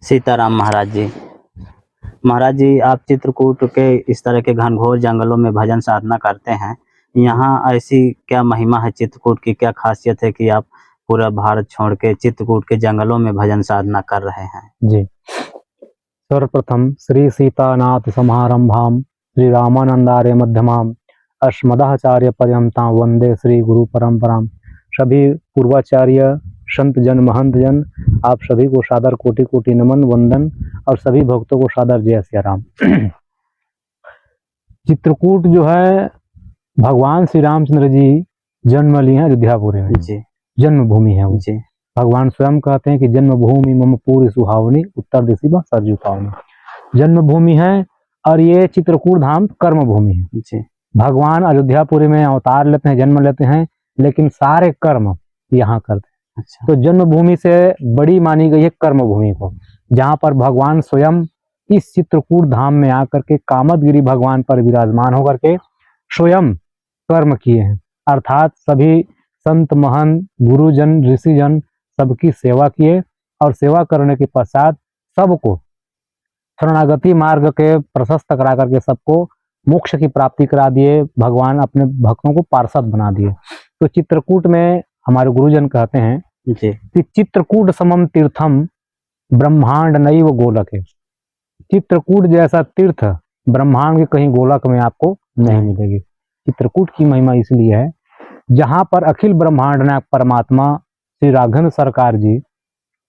सीताराम महाराज जी। महाराज जी, आप चित्रकूट के इस तरह के घनघोर जंगलों में भजन साधना करते हैं। यहाँ ऐसी क्या महिमा है चित्रकूट की, क्या खासियत है कि आप पूरा भारत छोड़ के चित्रकूट के जंगलों में भजन साधना कर रहे हैं? जी, सर्वप्रथम श्री सीतानाथ समारंभाम श्री रामानंदार्य मध्यमाम अस्मदाचार्य पर्यंता वंदे श्री गुरु परंपराम। सभी पूर्वाचार्य संत जन महंत जन, आप सभी को सादर कोटि कोटि नमन वंदन और सभी भक्तों को सादर जय सिया राम। चित्रकूट जो है भगवान श्री रामचंद्र जी जन्म लिए हैं अयोध्यापुरी में। जी जन्मभूमि है वो। जी भगवान स्वयं कहते हैं कि जन्मभूमि मम पूरी सुहावनी, उत्तर दिशा बा सरजू पावनी। जन्मभूमि है और ये चित्रकूट धाम कर्म भूमि है। जी भगवान अयोध्यापुरी में अवतार लेते हैं, जन्म लेते हैं, लेकिन सारे कर्म यहाँ करते हैं। अच्छा। तो जन्मभूमि से बड़ी मानी गई है कर्म भूमि को, जहाँ पर भगवान स्वयं इस चित्रकूट धाम में आकर के कामदगिरी भगवान पर विराजमान होकर के स्वयं कर्म किए हैं। अर्थात सभी संत महंत गुरुजन ऋषिजन सबकी सेवा किए और सेवा करने के पश्चात सबको शरणागति मार्ग के प्रशस्त करा करके सबको मोक्ष की प्राप्ति करा दिए। भगवान अपने भक्तों को पार्षद बना दिए। तो चित्रकूट में हमारे गुरुजन कहते हैं जी कि चित्रकूट समम तीर्थम ब्रह्मांड नैव गोलक है। चित्रकूट जैसा तीर्थ ब्रह्मांड के कहीं गोलक में आपको नहीं मिलेगी। चित्रकूट की महिमा इसलिए है, जहां पर अखिल ब्रह्मांड नायक परमात्मा श्री राघवेंद्र सरकार जी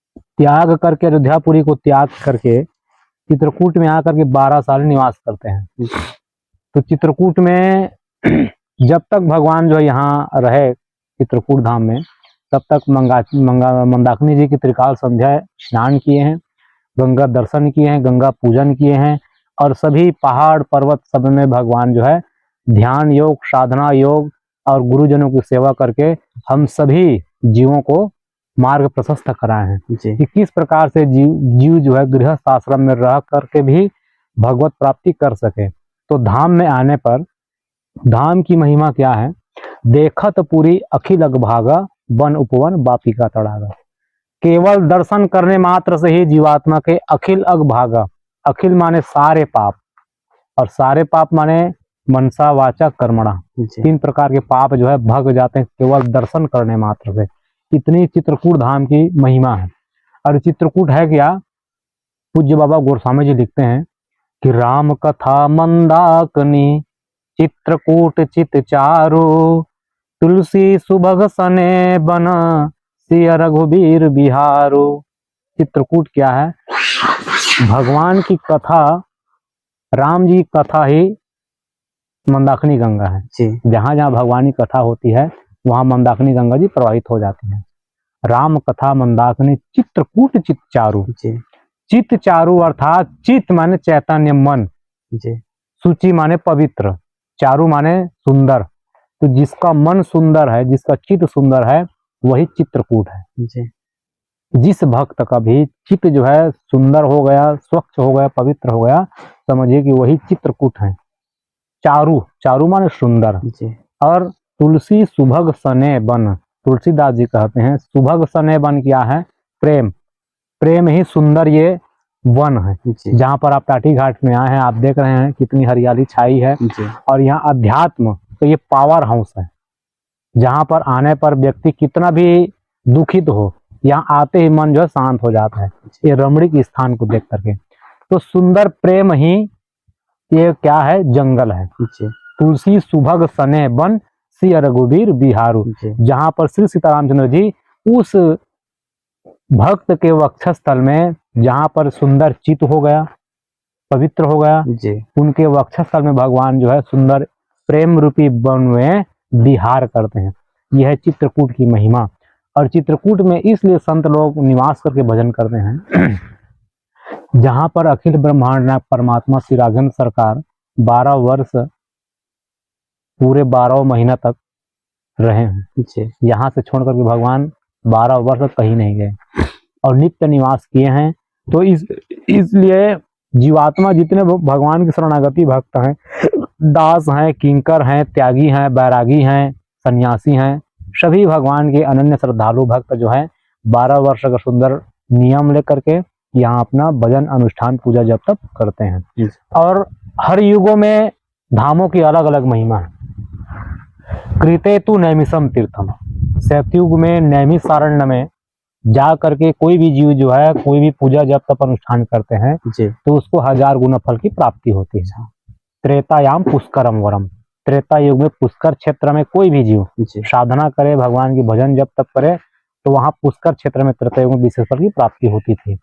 त्याग करके, अयोध्यापुरी को त्याग करके चित्रकूट में आकर के 12 साल निवास करते हैं। तो चित्रकूट में जब तक भगवान जो है यहाँ रहे चित्रकूट धाम में, तब तक मंदाकिनी जी की त्रिकाल संध्या स्नान किए हैं, गंगा दर्शन किए हैं, गंगा पूजन किए हैं, और सभी पहाड़ पर्वत सब में भगवान जो है ध्यान योग, साधना योग और गुरुजनों की सेवा करके हम सभी जीवों को मार्ग प्रशस्त कराए हैं कि किस प्रकार से जीव जो है गृहस्थ आश्रम में रह करके भी भगवत प्राप्ति कर सके। तो धाम में आने पर धाम की महिमा क्या है? देखत पूरी अखिल अगभागा, वन उपवन बापी का तड़ागा। केवल दर्शन करने मात्र से ही जीवात्मा के अखिल अगभागा, अखिल माने सारे पाप, और सारे पाप माने मनसा वाचा कर्मणा, 3 प्रकार के पाप जो है भग जाते हैं केवल दर्शन करने मात्र से। इतनी चित्रकूट धाम की महिमा है। और चित्रकूट है क्या? पूज्य बाबा गोस्वामी जी लिखते हैं कि राम कथा मंदाकिनी चित्रकूट चित चारु, तुलसी सुभग सने बन सिय रघुबीर बिहारो। चित्रकूट क्या है? भगवान की कथा, राम जी की कथा ही मंदाकिनी गंगा है। जहां जहां भगवान की कथा होती है वहां मंदाकिनी गंगा जी प्रवाहित हो जाती हैं। राम कथा मंदाकिनी चित्रकूट चित चारु। चित चारु अर्थात चित माने चैतन्य मन, सूची माने पवित्र, चारु माने सुंदर। तो जिसका मन सुंदर है, जिसका चित्त सुंदर है, वही चित्रकूट है। जिस भक्त का भी चित्त जो है सुंदर हो गया, स्वच्छ हो गया, पवित्र हो गया, समझिए कि वही चित्रकूट है। चारु, चारु माने सुंदर। और तुलसी सुभग सने बन, तुलसीदास जी कहते हैं सुभग सने बन क्या है? प्रेम। प्रेम ही सुंदर ये वन है। जहाँ पर आप टाटी घाट में आए हैं, आप देख रहे हैं कितनी हरियाली छाई है। और यहाँ अध्यात्म, तो ये पावर हाउस है, जहाँ पर आने पर व्यक्ति कितना भी दुखित हो, यहाँ आते ही मन जो है शांत हो जाता है, ये रमणीक स्थान को देख करके। तो सुंदर प्रेम ही ये क्या है? जंगल है। तुलसी सुभग सने बन सिय रघुबीर बिहारू, जहाँ पर श्री सीतारामचंद्र जी उस भक्त के वक्षस्थल में, जहाँ पर सुंदर चित्त हो गया, पवित्र हो गया, उनके वक्षस्थल में भगवान जो है सुंदर प्रेम रूपी वन में विहार करते हैं। यह है चित्रकूट की महिमा। और चित्रकूट में इसलिए संत लोग निवास करके भजन करते हैं जहां पर अखिल ब्रह्मांड नायक परमात्मा श्री राघवेंद्र सरकार 12 वर्ष पूरे 12 महीना तक रहे हैं। यहाँ से छोड़ करके भगवान 12 वर्ष तक कहीं नहीं गए और नित्य निवास किए हैं। तो इसलिए जीवात्मा जितने भगवान के शरणागति भक्त हैं, दास हैं, किंकर हैं, त्यागी हैं, बैरागी हैं, सन्यासी हैं, सभी भगवान के अनन्य श्रद्धालु भक्त जो हैं 12 वर्ष का सुंदर नियम लेकर के यहाँ अपना भजन अनुष्ठान पूजा जप तप करते हैं। जी। और हर युगों में धामों की अलग अलग महिमा है। कृते तु नैमिषम तीर्थम, सतयुग में नैमिषारण्य में जा करके कोई भी जीव जो है कोई भी पूजा जप तप अनुष्ठान करते हैं जी। तो उसको 1000 गुना फल की प्राप्ति होती है। त्रेतायाम पुष्करम वरम, त्रेता युग में पुष्कर क्षेत्र में कोई भी जीव जी। साधना करे, भगवान की भजन जप तप करे तो वहां पुष्कर क्षेत्र में त्रेता युग में विशेष फल की प्राप्ति होती थी।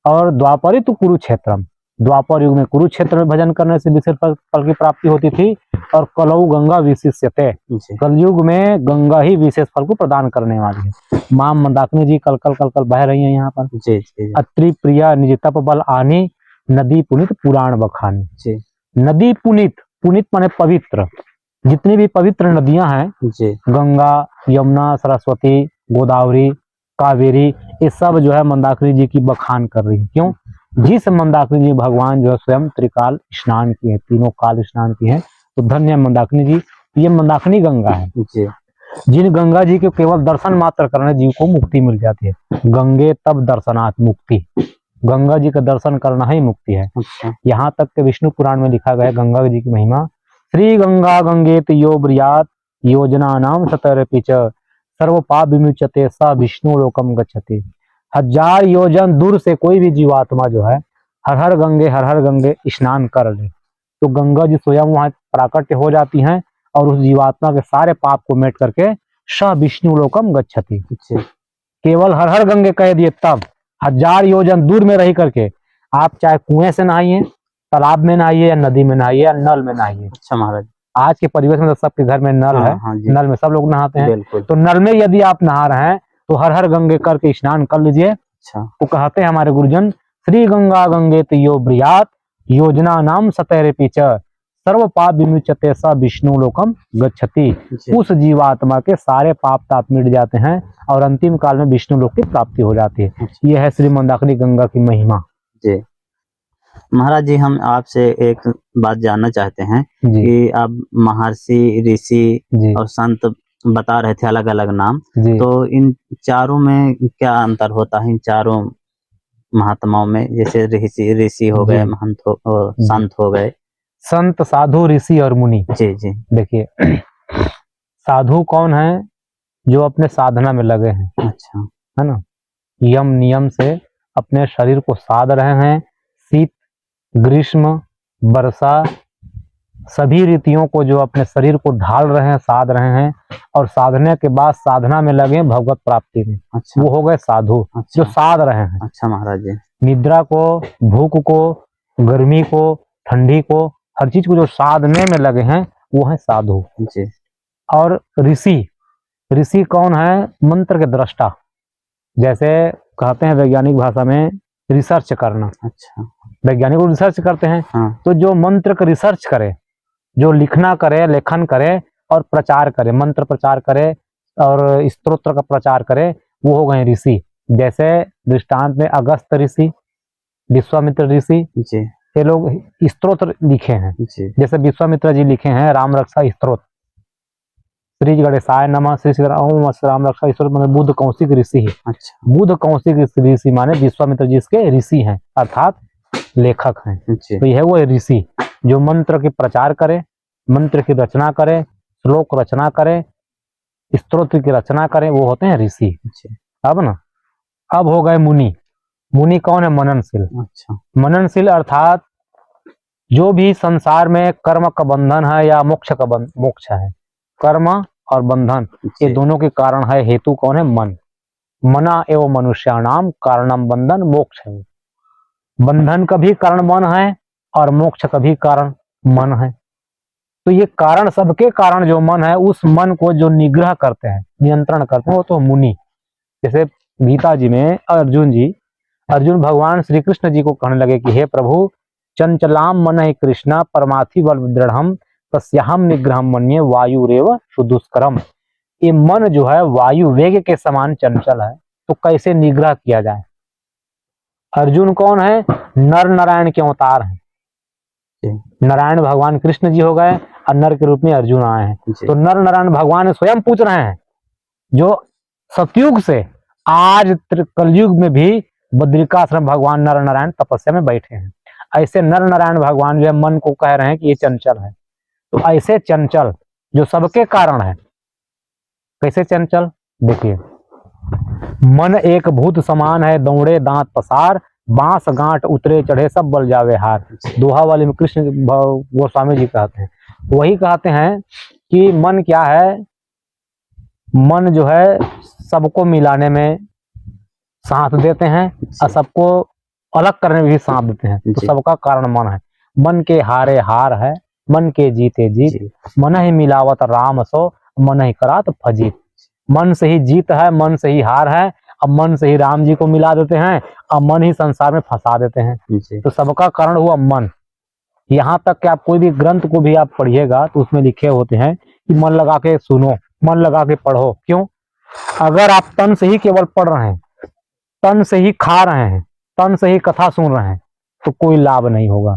और द्वापरी तो कुरुक्षेत्रम, द्वापर युग में कुरुक्षेत्र में भजन करने से विशेष फल की प्राप्ति होती थी। और कलऊ गंगा विशिष्यते, जी। कलयुग में गंगा ही विशेष फल को प्रदान करने वाली है। मां मंदाकिनी जी कल कल कल कल बह रही हैं यहाँ पर। जी। जी। अत्रि प्रिया निज तप बल आनी, नदी पुनित पुराण बखानी। जी। नदी पुनित, पुनित माने पवित्र, जितनी भी पवित्र नदियां हैं, जी। गंगा, यमुना, सरस्वती, गोदावरी, कावेरी, ये सब जो है मंदाकिनी जी की बखान कर रही है। क्यों? जिस मंदाकिनी जी भगवान जो है स्वयं त्रिकाल स्नान की है, तीनों काल स्नान की है, तो धन्य है मंदाकिनी जी। ये मंदाकिनी गंगा है। जी। जिन गंगा जी के केवल दर्शन मात्र करने जीव को मुक्ति मिल जाती है। गंगे तब दर्शनात् मुक्ति, गंगा जी का दर्शन करना ही मुक्ति है। अच्छा। यहाँ तक के विष्णु पुराण में लिखा गया है गंगा जी की महिमा। श्री गंगा गंगेत यो ब्रियात, योजना नाम सतरपि च, सर्व पाप विमुच्यते स विष्णु लोकम गच्छति। 1000 योजन दूर से कोई भी जीवात्मा जो है हर हर गंगे स्नान कर ले तो गंगा जी स्वयं वहां प्राकट्य हो जाती हैं और उस जीवात्मा के सारे पाप को मेट करके स विष्णु लोकम गच्छति। केवल हर गंगे कह दिए तब 1000 योजन दूर में रह करके आप चाहे कुएं से नहाइए, तालाब में नहाइए, या नदी में नहाइए, या नल में नहाइए। अच्छा महाराज। आज के परिवेश में तो सबके घर में नल है। हाँ जी। नल में सब लोग नहाते हैं। बिल्कुल। तो नल में यदि आप नहा रहे हैं तो हर गंगे करके स्नान कर लीजिए। अच्छा। तो कहते हैं हमारे गुरुजन, श्री गंगा गंगेत यो ब्रियात, योजना नाम सतरपि च, सर्व पाप विमुच्यते स विष्णु लोकम गच्छति। उस जीवात्मा के सारे पाप ताप मिट जाते हैं और अंतिम काल में विष्णु लोक की प्राप्ति हो जाती है। यह है श्री मंदाकिनी गंगा की महिमा। जी महाराज जी, हम आपसे एक बात जानना चाहते हैं जी। कि आप महर्षि, ऋषि जी। और संत बता रहे थे अलग अलग नाम, जी। तो इन चारों में क्या अंतर होता है? इन चारों महात्माओं में, जैसे ऋषि हो गए, जी। महंत हो, संत हो गए। संत, साधु, ऋषि और मुनि। जी। जी। देखिए, साधु कौन है? जो अपने साधना में लगे हैं, अच्छा। है ना, यम नियम से अपने शरीर को साध रहे हैं। शीत, ग्रीष्म, वर्षा, सभी ऋतुओं को जो अपने शरीर को ढाल रहे हैं, साध रहे हैं, और साधने के बाद साधना में लगे भगवत प्राप्ति में। अच्छा। वो हो गए साधु। अच्छा। जो साध रहे हैं। अच्छा महाराज जी। निद्रा को, भूख को, गर्मी को, ठंडी को, हर चीज को जो साधने में लगे हैं वो है साधु। जी। और ऋषि, ऋषि कौन है? मंत्र के दृष्टा। जैसे कहते हैं वैज्ञानिक भाषा में रिसर्च करना। अच्छा। वैज्ञानिक रिसर्च करते हैं। हाँ। तो जो मंत्र का रिसर्च करे, जो लिखना करे, लेखन करे और प्रचार करे, मंत्र प्रचार करे और स्तोत्र का प्रचार करे, वो हो गए ऋषि। जैसे दृष्टांत में अगस्त ऋषि, विश्वामित्र ऋषि, जी। ये लोग स्तोत्र लिखे हैं। जी। जैसे विश्वामित्र जी लिखे हैं राम रक्षा स्तोत्र, श्री गणेशाय नमः, श्री ओम राम रक्षा स्तोत्र, मतलब बुद्ध कौशिक ऋषि है। अच्छा। बुद्ध कौशिक ऋषि माने विश्वामित्र जी इसके ऋषि हैं, अर्थात लेखक हैं। जी। तो यह वो ऋषि जो मंत्र के प्रचार करे, मंत्र की रचना करे, श्लोक रचना करे, स्तोत्र की रचना करे, वो होते हैं ऋषि। अब ना, अब हो गए मुनि। मुनि कौन है? मननशील। अच्छा। मननशील अर्थात जो भी संसार में कर्म का बंधन है या मोक्ष का मोक्ष है, कर्म और बंधन ये दोनों के कारण है। हेतु कौन है? मन। मना एवं मनुष्याणाम कारणम बंधन मोक्ष है। बंधन का भी कारण मन है और मोक्ष का भी कारण मन है। तो ये कारण, सबके कारण जो मन है, उस मन को जो निग्रह करते हैं, नियंत्रण करते हैं, वो तो मुनि। जैसे गीता जी में अर्जुन भगवान श्री कृष्ण जी को कहने लगे कि हे प्रभु, चंचलाम मन कृष्णा परमाथि बल दृढ़ तस्याहम निग्रहम मन्ये वायुरेव सुदुष्करम। ये मन जो है वायु वेग के समान चंचल है, तो कैसे निग्रह किया जाए? अर्जुन कौन है? नर नारायण के अवतार हैं। नारायण भगवान कृष्ण जी हो गए और नर के रूप में अर्जुन आए हैं। तो नर नारायण भगवान स्वयं पूछ रहे हैं, जो सतयुग से आज कलयुग में भी बद्रिकाश्रम भगवान नर नारायण तपस्या में बैठे हैं। ऐसे नर नारायण भगवान जो है मन को कह रहे हैं कि ये चंचल है। तो ऐसे चंचल जो सबके कारण है, कैसे चंचल, देखिए, मन एक भूत समान है, दौड़े दांत पसार, बांस गांठ उतरे चढ़े सब बल जावे हार। दोहा वाले में कृष्ण गोस्वामी जी कहते हैं, वही कहते हैं कि मन क्या है, मन जो है सबको मिलाने में साथ देते हैं और सबको अलग करने में भी साथ देते हैं। तो जी। सबका कारण मन है। मन के हारे हार है, मन के जीते जीत, जी। मन ही मिलावत राम सो, मन ही करात फजीत। मन से ही जीत है, मन से ही हार है, अब मन से ही राम जी को मिला देते हैं, अब मन ही संसार में फंसा देते हैं। जी। तो सबका कारण हुआ मन। यहाँ तक कि आप कोई भी ग्रंथ को भी आप पढ़िएगा तो उसमें लिखे होते हैं कि मन लगा के सुनो, मन लगा के पढ़ो। क्यों? अगर आप तन से ही केवल पढ़ रहे हैं, तन से ही खा रहे हैं, तन से ही कथा सुन रहे हैं, तो कोई लाभ नहीं होगा।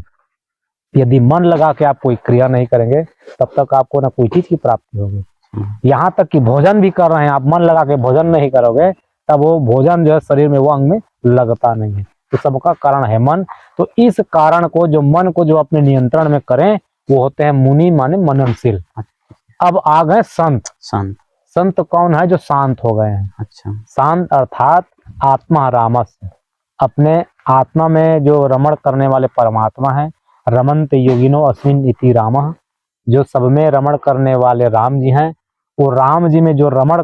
यदि मन लगा के आप कोई क्रिया नहीं करेंगे तब तक आपको ना कोई चीज की प्राप्ति होगी। यहाँ तक कि भोजन भी कर रहे हैं, आप मन लगा के भोजन नहीं करोगे तब वो भोजन जो है शरीर में, वो अंग में लगता नहीं है। तो सबका कारण है मन। तो इस कारण को, जो मन को जो अपने नियंत्रण में करें, वो होते हैं मुनि, माने मननशील। अब आ गए संत। संत, संत कौन है? जो शांत हो गए हैं। अच्छा, शांत अर्थात आत्मा रामस्य, अपने आत्मा में जो रमण करने वाले परमात्मा है। रमन्त योगिनो अस्मिन् इति रामः, जो सब में रमण करने वाले राम जी हैं। वो राम जी में जो रमण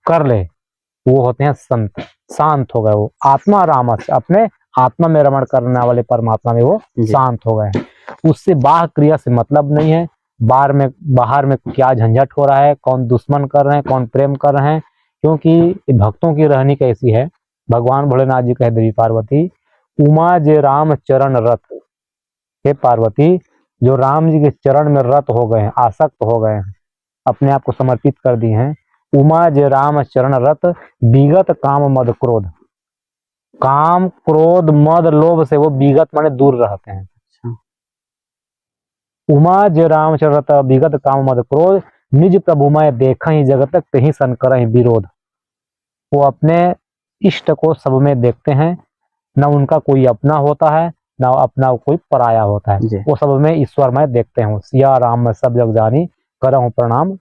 कर ले वो होते हैं संत। शांत हो गए, वो आत्मा रामस्य, अपने आत्मा में रमण करने वाले परमात्मा में वो शांत हो गए हैं। उससे बाह्य क्रिया से मतलब नहीं है। बाहर में क्या झंझट हो रहा है, कौन दुश्मन कर रहे हैं, कौन प्रेम कर रहे हैं, क्योंकि भक्तों की रहनी कैसी है। भगवान भोलेनाथ जी कहे देवी पार्वती, उमा जे राम चरण रथ, हे पार्वती, जो राम जी के चरण में रत हो गए हैं, आसक्त हो गए हैं, अपने आप को समर्पित कर दिए हैं। उमा जे राम चरण रत, विगत काम मद क्रोध, काम क्रोध मद लोभ से वो विगत माने दूर रहते हैं। उमा जे राम चरण रत, विगत काम मद क्रोध, निज प्रभु मैं देखा ही जगत कहीं सन करहि विरोध। वो अपने इष्ट को सब में देखते हैं, न उनका कोई अपना होता है, ना अपना कोई पराया होता है। वो सब में ईश्वर में देखते हैं। सिया राम में सब जग जानी, करहूं प्रणाम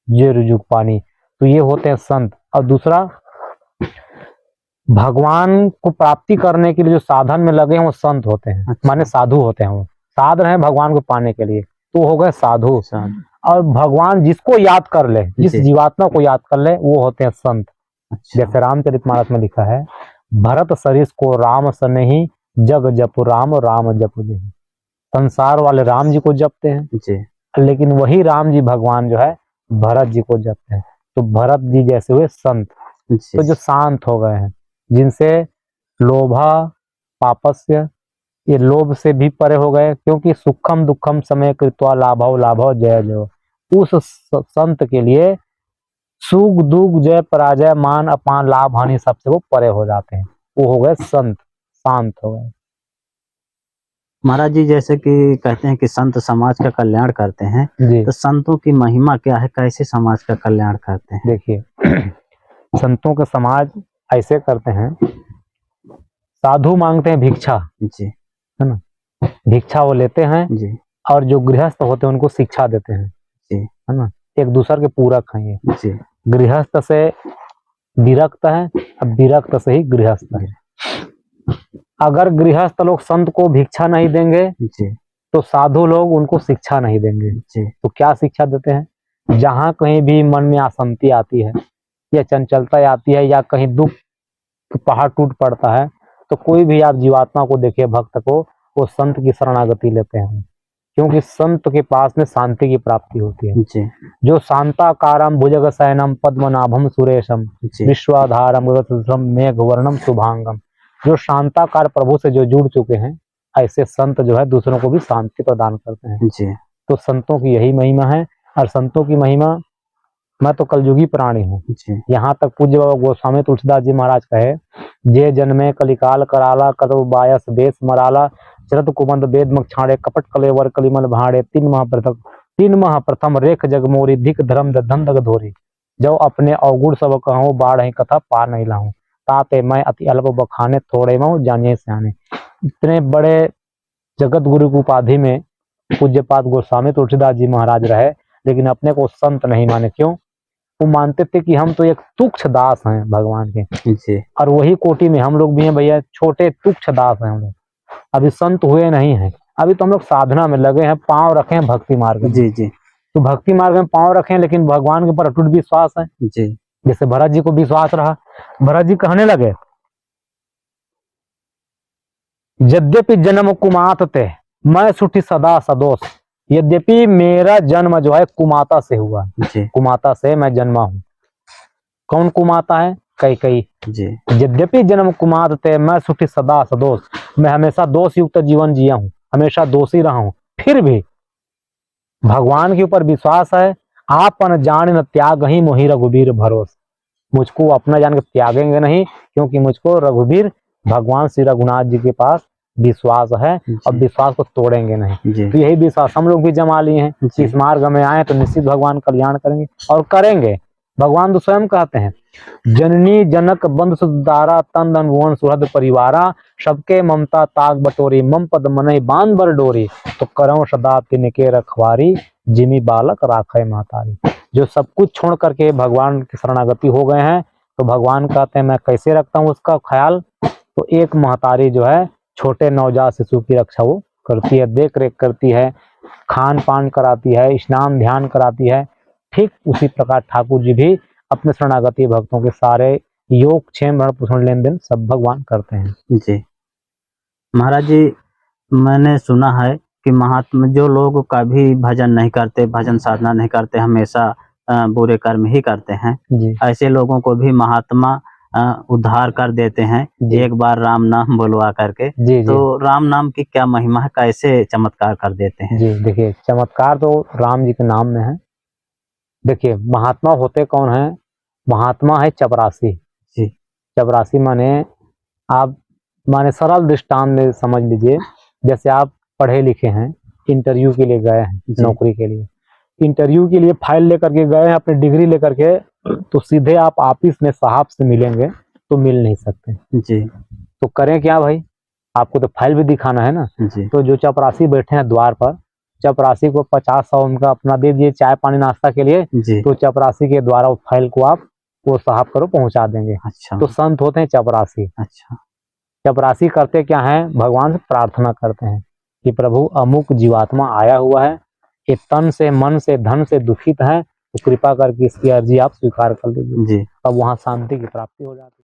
जे रुजुक पानी। तो ये होते हैं संत। और दूसरा, भगवान को प्राप्ति करने के लिए जो साधन में लगे हैं वो संत होते हैं। माने साधु होते हैं। वो साध रहे हैं भगवान को पाने के लिए, तो हो गए साधु। और भगवान जिसको याद कर ले, जिस जीवात्मा को याद कर ले, वो होते हैं संत। जैसे रामचरितमानस में लिखा है, भरत सरिस को राम सनेही, जग जप राम राम जप जही। संसार वाले राम जी को जपते हैं, लेकिन वही राम जी भगवान जो है भरत जी को जपते हैं। तो भरत जी जैसे हुए संत। तो जो शांत हो गए हैं, जिनसे लोभा पापस्य, ये लोभ से भी परे हो गए, क्योंकि सुखम दुखम समय कृत्वा लाभव लाभव जय जय। उस संत के लिए सुख दुख जय पराजय मान अपान लाभ हानि सबसे वो परे हो जाते हैं। वो हो गए संत, शांत हो गए। महाराज जी, जैसे कि कहते हैं कि संत समाज का कल्याण करते हैं, तो संतों की महिमा क्या है, कैसे समाज का कल्याण करते हैं? देखिए, संतों के समाज ऐसे करते हैं, साधु मांगते हैं भिक्षा, जी, है ना, भिक्षा वो लेते हैं जी, और जो गृहस्थ होते हैं उनको शिक्षा देते हैं जी, है ना, एक दूसरे के पूरक हैं ये जी। गृहस्थ से विरक्त है, अब विरक्त से ही गृहस्थ है। अगर गृहस्थ लोग संत को भिक्षा नहीं देंगे जी, तो साधु लोग उनको शिक्षा नहीं देंगे जी। तो क्या शिक्षा देते हैं? जहां कहीं भी मन में अशांति आती है या चंचलता आती है या कहीं दुख पहाड़ टूट पड़ता है, तो कोई भी आप जीवात्मा को देखिए, भक्त को, वो संत की शरणागति लेते हैं, क्योंकि संत के पास में शांति की प्राप्ति होती है जी। जो शांताकारम भुजग शयनम पद्मनाभम सुरेशम विश्वाधारम मेघवर्णम शुभांगम, जो शांताकार प्रभु से जो जुड़ चुके हैं, ऐसे संत जो है दूसरों को भी शांति प्रदान करते हैं जी। तो संतों की यही महिमा है। और संतों की महिमा, मैं तो कलयुगी प्राणी हूँ, यहाँ तक पूज्य बाबा गोस्वामी तुलसीदास जी महाराज कहे, जे जन्मे कलिकाल कराला, कतव बायस देश मराला, चरत कुमंद वेद मक छाड़े, कपट कलेवर कलिमल भाड़े, तीन माह प्रथम रेख जगमोरी, धिक धर्म धन दग धोरी, जो अपने अवगुण सब कहूँ बाढ़ कथा पा नहीं लाऊं। ताते मैं अति अल्प बखाने थोड़े मऊ जानिए सियाने। इतने बड़े जगत गुरु की उपाधि में पूज्यपाद गोस्वामी तुलसीदास जी महाराज रहे, लेकिन अपने को संत नहीं माने। क्यों? वो मानते थे कि हम तो एक तुच्छ दास हैं भगवान के, जी और वही कोटि में हम लोग भी हैं भैया, छोटे तुच्छ दास हैं हम लोग, अभी संत हुए नहीं हैं। अभी तो हम लोग साधना में लगे हैं, पांव रखे हैं भक्ति मार्ग में। जी जी तो भक्ति मार्ग में पांव रखे हैं, लेकिन भगवान के ऊपर अटूट विश्वास है। जी जैसे भरत जी को विश्वास रहा, भरत जी कहने लगे, यद्यपि जन्म कुमात ते मैं सुठी सदा सदोष। यद्यपि मेरा जन्म जो है कुमाता से हुआ, जी कुमाता से मैं जन्मा हूं। कौन कुमाता है? कैकेयी। जी यद्यपि जन्म कुमात ते मैं सुठी सदा सदोष। मैं हमेशा दोष युक्त जीवन जिया हूं, हमेशा दोषी रहा हूं, फिर भी भगवान के ऊपर विश्वास है। आपन जान न त्याग ही मोहि रघुबीर भरोस। मुझको अपना जान के त्यागेंगे नहीं, क्योंकि मुझको रघुबीर भगवान श्री रघुनाथ जी के पास विश्वास है, और जी विश्वास को तोड़ेंगे नहीं। जी तो यही विश्वास हम लोग भी जमा लिए हैं कि इस मार्ग में आए तो निश्चित भगवान कल्याण करेंगे, और करेंगे। भगवान तो स्वयं कहते हैं, जननी जनक बंधु सुदारा तन धन भुवन सुहृद परिवारा। सबके ममता ताग बटोरी मम पद मनहि बांध बर डोरी। तो करऊं सदा तिनके रखवारी जिमी बालक राखे महतारी। जो सब कुछ छोड़ करके भगवान की शरणागति हो गए हैं, तो भगवान कहते हैं मैं कैसे रखता हूँ उसका ख्याल। तो एक महतारी जो है छोटे नवजात शिशु की रक्षा वो करती है, देख रेख करती है, खान पान कराती है, स्नान ध्यान कराती है। ठीक उसी प्रकार ठाकुर जी भी अपने शरणागति भक्तों के सारे योग क्षेम भरण पोषण लेन देन सब भगवान करते हैं। जी महाराज जी, मैंने सुना है कि महात्मा जो लोग कभी भजन नहीं करते, भजन साधना नहीं करते, हमेशा बुरे कर्म ही करते हैं, जी ऐसे लोगों को भी महात्मा उद्धार कर देते हैं जी एक बार राम नाम बुलवा करके। जी जी तो राम नाम की क्या महिमा है, कैसे चमत्कार कर देते हैं? जी देखिए, चमत्कार तो राम जी के नाम में है। देखिए, महात्मा होते कौन है? महात्मा है चपरासी। जी चपरासी माने, आप माने सरल दृष्टांत में समझ लीजिए, जैसे आप पढ़े लिखे हैं, इंटरव्यू के लिए गए हैं, जी नौकरी के लिए, इंटरव्यू के लिए फाइल लेकर के गए हैं अपनी डिग्री लेकर के, तो सीधे आप ऑफिस में साहब से मिलेंगे तो मिल नहीं सकते। जी तो करें क्या भाई? आपको तो फाइल भी दिखाना है ना। जी तो जो चपरासी बैठे हैं द्वार पर, चपरासी को 50-100 उनका अपना दे दिए चाय पानी नाश्ता के लिए, जी तो चपरासी के द्वारा उस फाइल को आप वो साहब करो पहुंचा देंगे। अच्छा तो संत होते हैं चपरासी। अच्छा चपरासी करते क्या है? भगवान से प्रार्थना करते हैं कि प्रभु अमुक जीवात्मा आया हुआ है, ये तन से मन से धन से दुखित है, तो कृपा करके इसकी अर्जी आप स्वीकार कर लीजिए। जी अब वहां शांति की प्राप्ति हो जाती है।